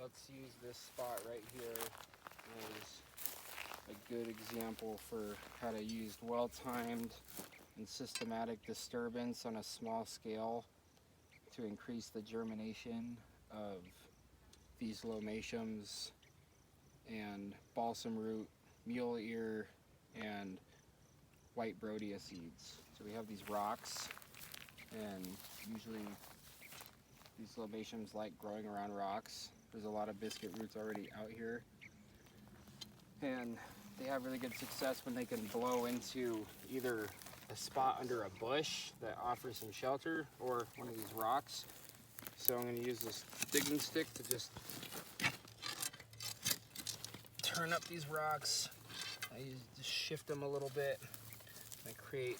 let's use this spot right here as a good example for how to use well-timed and systematic disturbance on a small scale to increase the germination of these lomatiums and balsam root, mule ear, and white brodia seeds. So we have these rocks, and usually these lomatiums like growing around rocks. There's a lot of biscuit roots already out here, and they have really good success when they can blow into either a spot under a bush that offers some shelter or one of these rocks. So I'm going to use this digging stick to just turn up these rocks. I just shift them a little bit. I create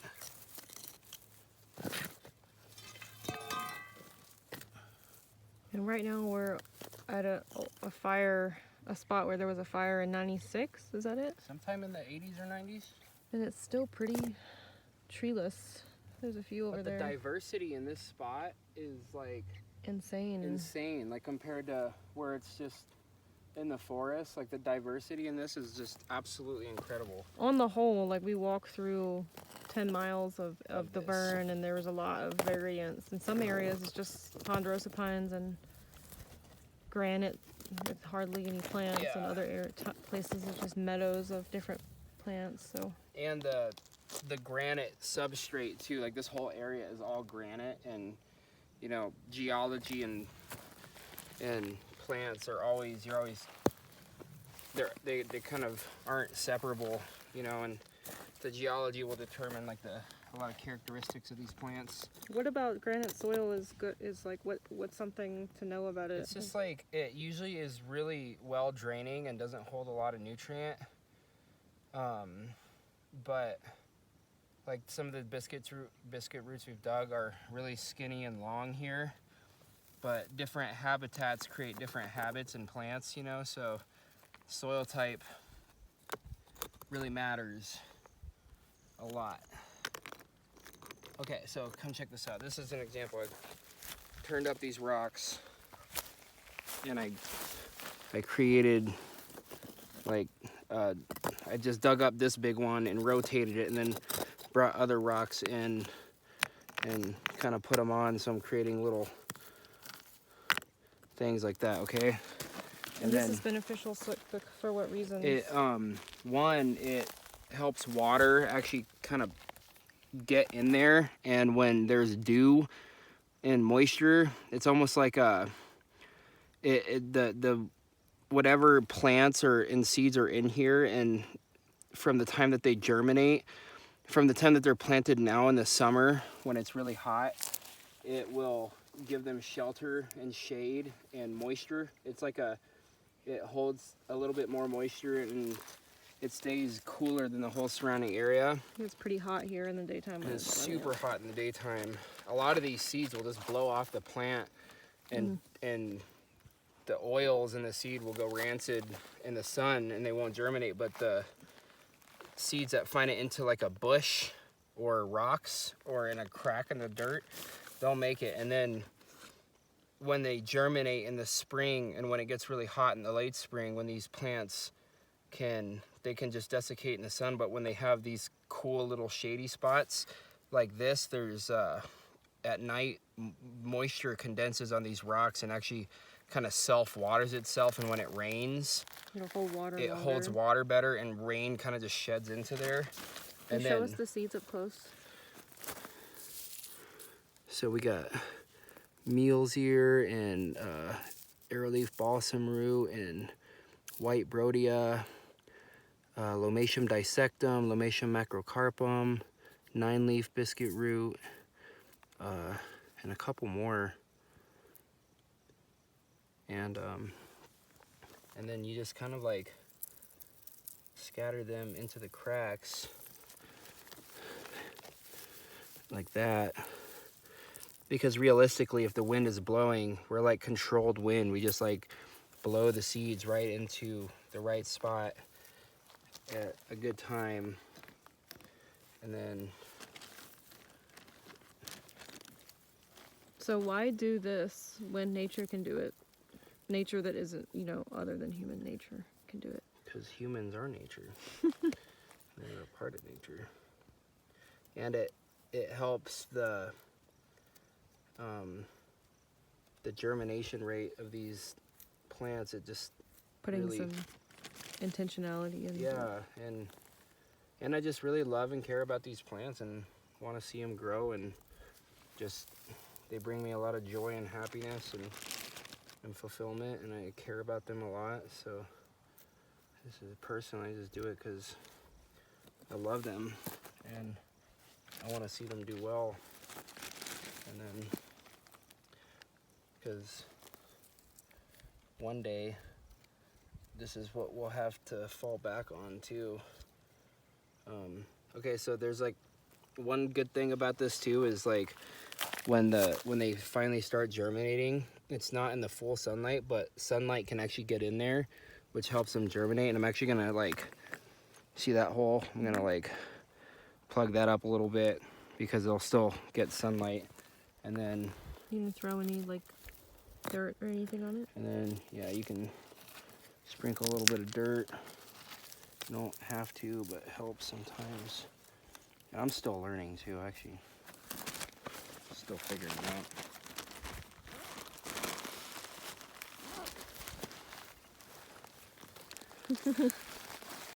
And right now we're at a spot where there was a fire in '96. Is that it? sometime in the 80s or 90s. And it's still pretty treeless. There's a few over But there. the diversity in this spot is like Insane. like compared to where it's just in the forest. Like the diversity in this is just absolutely incredible. On the whole, like we walked through 10 miles of the this. burn, and there was a lot of variance. In some areas it's just ponderosa pines and granite with hardly any plants, and Yeah. other places it's just meadows of different plants. So And the granite substrate too, like this whole area is all granite, and you know, geology and plants are always, they kind of aren't separable, you know, and the geology will determine like a lot of characteristics of these plants. what about granite soil is good? Is like what's something to know about it? It's just like it usually is really well draining and doesn't hold a lot of nutrient. But like some of the biscuit roots we've dug are really skinny and long here. But different habitats create different habits in plants, you know, so soil type really matters a lot. Okay, so come check this out. This is an example. I turned up these rocks and I created like I just dug up this big one and rotated it, and then brought other rocks in and kind of put them on. So I'm creating little things like that. Okay. And this is beneficial for what reasons? It one, it helps water actually kind of get in there, and when there's dew and moisture, it's almost like the whatever plants or and seeds are in here, and from the time that they germinate, from the time that they're planted now in the summer when it's really hot, it will give them shelter and shade and moisture. It's like it holds a little bit more moisture, and it stays cooler than the whole surrounding area. It's pretty hot here in the daytime. And it's super hot in the daytime. A lot of these seeds will just blow off the plant, and the oils in the seed will go rancid in the sun, and they won't germinate. But the seeds that find it into like a bush or rocks or in a crack in the dirt, they'll make it. And then when they germinate in the spring, and when it gets really hot in the late spring, when these plants can just desiccate in the sun, but when they have these cool little shady spots like this, there's at night moisture condenses on these rocks and actually kind of self-waters itself, and when it rains, it'll hold water. It holds water better, and rain kind of just sheds into there. Can you show us the seeds up close? So we got mule's ear and arrowleaf balsam root and white brodia, Lomatium dissectum, Lomatium macrocarpum, 9-leaf biscuit root, and a couple more. And then you just kind of like scatter them into the cracks like that. Because realistically, if the wind is blowing, we're like controlled wind. We just like blow the seeds right into the right spot at a good time. And then... So why do this when nature can do it? nature that isn't, you know, other than human nature can do it. Because humans are nature. They're a part of nature. And it helps the germination rate of these plants. It just Putting really, some intentionality in. yeah, and I just really love and care about these plants and want to see them grow, and just they bring me a lot of joy and happiness and fulfillment, and I care about them a lot. So this is personally, I just do it because I love them and I want to see them do well. And then because one day this is what we'll have to fall back on too. Okay, so there's like one good thing about this too is like when they finally start germinating, it's not in the full sunlight, but sunlight can actually get in there, which helps them germinate. And I'm actually gonna like, see that hole? I'm gonna like plug that up a little bit because it'll still get sunlight. And then You can throw any like dirt or anything on it. And then, yeah, you can sprinkle a little bit of dirt. You don't have to, but it helps sometimes. And I'm still learning too, actually. Still figuring it out.